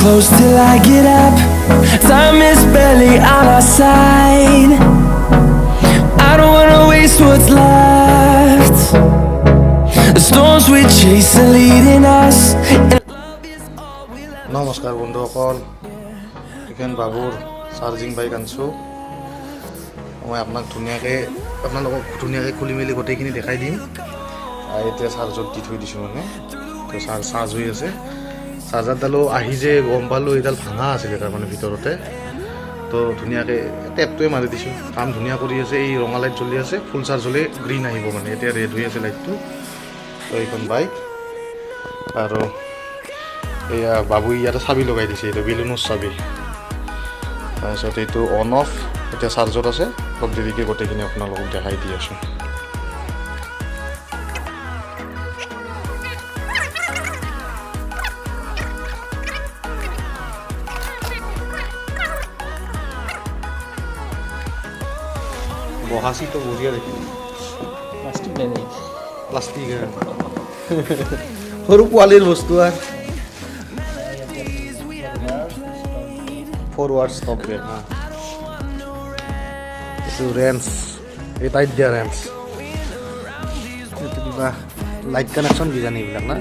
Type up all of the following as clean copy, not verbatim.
close till I get up. Time is barely on our side. I don't wanna waste what's left. The storms we chase are leading us. নমস্কাৰ বন্ধুসকল, এখন বাবুৰ charging bike আনিছোঁ। মই আপোনালোকক ধুনীয়াকৈ খুলি মেলি গোটেইখিনি দেখাই দিম। এতিয়া চাৰ্জত দি থৈ দিছোঁ, মানে তো চাৰ্জ হৈ আছে। চাৰ্জাৰডালো আহি যে গম পালোঁ এইডাল ভাঙা আছিলে তাৰমানে ভিতৰতে। তো ধুনীয়াকৈ টেপটোৱে মাৰি দিছোঁ, কাম ধুনীয়া কৰি আছে। এই ৰঙা লাইট জ্বলি আছে, ফুল চাৰ্জ হ'লে গ্ৰীণ আহিব, মানে এতিয়া ৰেড হৈ আছে লাইটটো। তো এইখন বাইক আৰু এয়া বাবুই ইয়াতে চাবি লগাই দিছে, এইটো বেলুনৰ চাবি। তাৰপিছত এইটো অন অফ, এতিয়া চাৰ্জত আছে। অলপ দেৰিকৈ গোটেইখিনি আপোনালোকক দেখাই দি আছোঁ। বহাচিটো বঢ়িয়া দেখি, প্লাষ্টিক সৰু পোৱালিৰ বস্তু আৰু ফৰৱাৰ্ড ষ্টপ ব্ৰেক। এইটো ৰেঞ্চ, এই টাইট দিয়া ৰেঞ্চ। এইটো কিবা লাইট কানেকশ্যন কিজানি এইবিলাক না।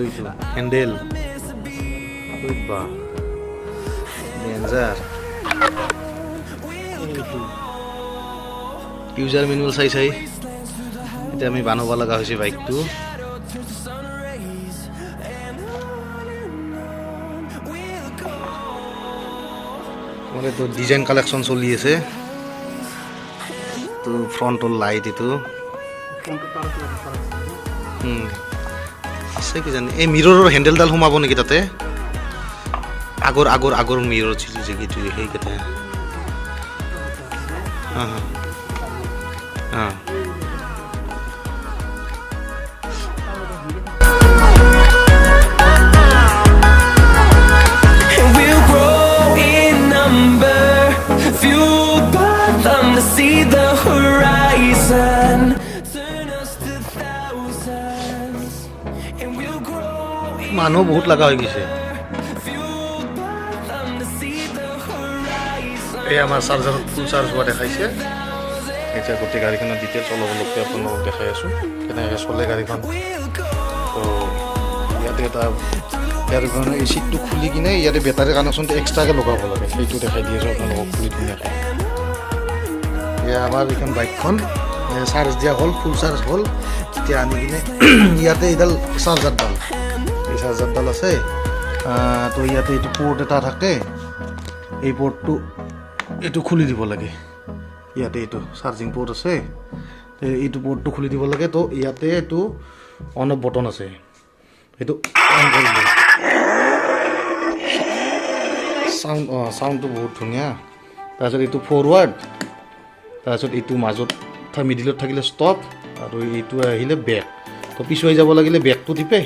এইটো হেণ্ডেল, বা ডেঞ্জাৰ। ইউজাৰ মেনুৱেল চাই এতিয়া আমি বানাব লগা হৈছে বাইকটো। তো ডিজাইন কালেকশ্যন চলি আছে। তো ফ্ৰণ্টৰ লাইট এইটো আছে কিজানি। এই মিৰৰৰ হেণ্ডেলডাল সোমাব নেকি তাতে? আগৰ মিৰৰ যিটো সেইকেইটা। See the horizon, turn us to thousands, and we'll grow. মানুহ বহুত লগা হৈ গৈছে। এই আমাৰ চাৰ্জাৰত ফুল চাৰ্জ হোৱা দেখাইছে। এতিয়া গোটেই গাড়ীখনৰ ডিটেইলছ অলপ অলপকৈ আপোনালোকক দেখাই আছোঁ, কেনেকৈ চলে গাড়ীখন। তো ইয়াতে এটা ইয়াৰ কাৰণে এই চিটটো খুলি কিনে ইয়াতে বেটাৰী কানেকশ্যনটো এক্সট্ৰাকৈ লগাব লাগে, সেইটো দেখাই দি আছোঁ আপোনালোকক খুলি ধুনীয়াকৈ। আমাৰ এইখন বাইকখন চাৰ্জ দিয়া হ'ল, ফুল চাৰ্জ হ'ল। এতিয়া আনি কিনে ইয়াতে এইডাল চাৰ্জাৰডাল, এই চাৰ্জাৰডাল আছে। তো ইয়াতে এইটো পৰ্ট এটা থাকে, এই পৰ্টটো এইটো খুলি দিব লাগে। ইয়াতে এইটো চাৰ্জিং পৰ্ট আছে, এইটো পৰ্টটো খুলি দিব লাগে। তো ইয়াতে এইটো অন অফ বটন আছে, সেইটো অন কৰি দিব। চাউণ্ডটো বহুত ধুনীয়া। তাৰপিছত এইটো ফৰৱাৰ্ড, তাৰপিছত এইটো মাজত মিডিলত থাকিলে ষ্টপ, আৰু এইটো আহিলে বেক। তো পিছুৱাই যাব লাগিলে বেকটো টিপে,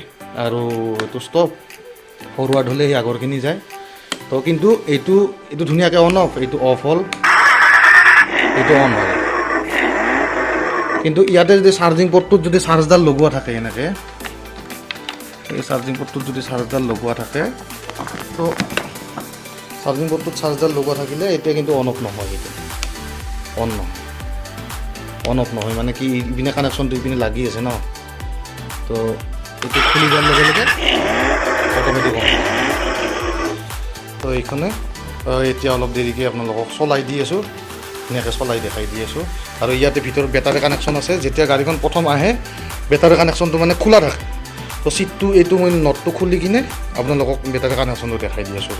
আৰু এইটো ষ্টপ। ফৰৱাৰ্ড হ'লে সেই আগৰখিনি যায়। তো কিন্তু এইটো ধুনীয়াকৈ অন অফ, এইটো অফ হ'ল, এইটো অন হ'ল। কিন্তু ইয়াতে যদি চাৰ্জিং পৰ্টটোত যদি চাৰ্জডাল লগোৱা থাকে, এনেকৈ এই চাৰ্জিং পৰ্টটোত যদি চাৰ্জডাল লগোৱা থাকে, তো চাৰ্জিং পৰ্টটোত চাৰ্জডাল লগোৱা থাকিলে এতিয়া কিন্তু অন অফ নহয়, এইটো অন অফ নহয়। মানে কি ইপিনে কানেকশ্যনটো ইপিনে লাগি আছে ন। তো এইটো খুলি যোৱাৰ লগে লগে অট'মেটিক অন। তো এইখনে এতিয়া অলপ দেৰিকৈ আপোনালোকক চলাই দি আছোঁ, ধুনীয়াকৈ চলাই দেখাই দি আছোঁ। আৰু ইয়াতে ভিতৰত বেটাৰী কানেকশ্যন আছে। যেতিয়া গাড়ীখন প্ৰথম আহে বেটাৰী কানেকশ্যনটো মানে খোলা থাকে। তো চিটটো এইটো মই নটটো খুলি কিনে আপোনালোকক বেটাৰী কানেকশ্যনটো দেখাই দি আছোঁ।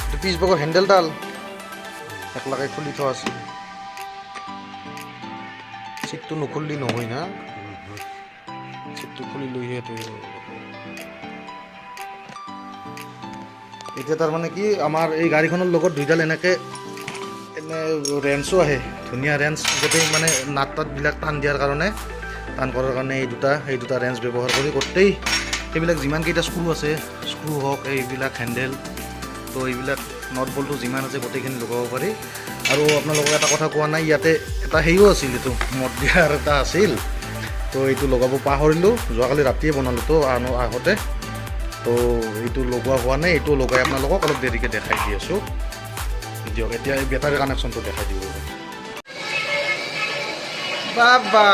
এইটো পিছভাগৰ হেণ্ডেলডাল একলাকে খুলি থোৱা আছে। চিটটো নুখুলিলে নহয় না, চিটটো খুলি লৈহে থৈ। এতিয়া তাৰমানে কি আমাৰ এই গাড়ীখনৰ লগত দুইডাল এনে ৰেঞ্চো আহে, ধুনীয়া ৰেঞ্চ। গোটেই মানে নাট তাতবিলাক টান দিয়াৰ কাৰণে, টান কৰাৰ কাৰণে এই দুটা ৰেঞ্চ ব্যৱহাৰ কৰি গোটেই এইবিলাক যিমানকেইটা স্ক্ৰু আছে, স্ক্ৰু হওক, এইবিলাক হেণ্ডেল, তো এইবিলাক নট বল্টটো যিমান আছে গোটেইখিনি লগাব পাৰি। আৰু আপোনালোকক এটা কথা কোৱা নাই, ইয়াতে এটা হেৰিও আছিল, এইটো মদ দিয়াৰ এটা আছিল। তো এইটো লগাব পাহৰিলোঁ, যোৱাকালি ৰাতিয়ে বনালোঁ তো আহোঁতে। তো এইটো লগোৱা হোৱা নাই, এইটো লগাই আপোনালোকক অলপ দেৰিকৈ দেখাই দি আছোঁ। দিয়ক এতিয়া এই বেটাৰী কানেকশ্যনটো দেখাই দিব। বাবা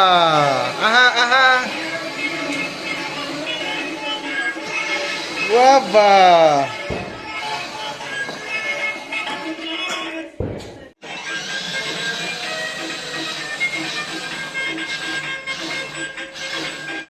আহা আহা বাবা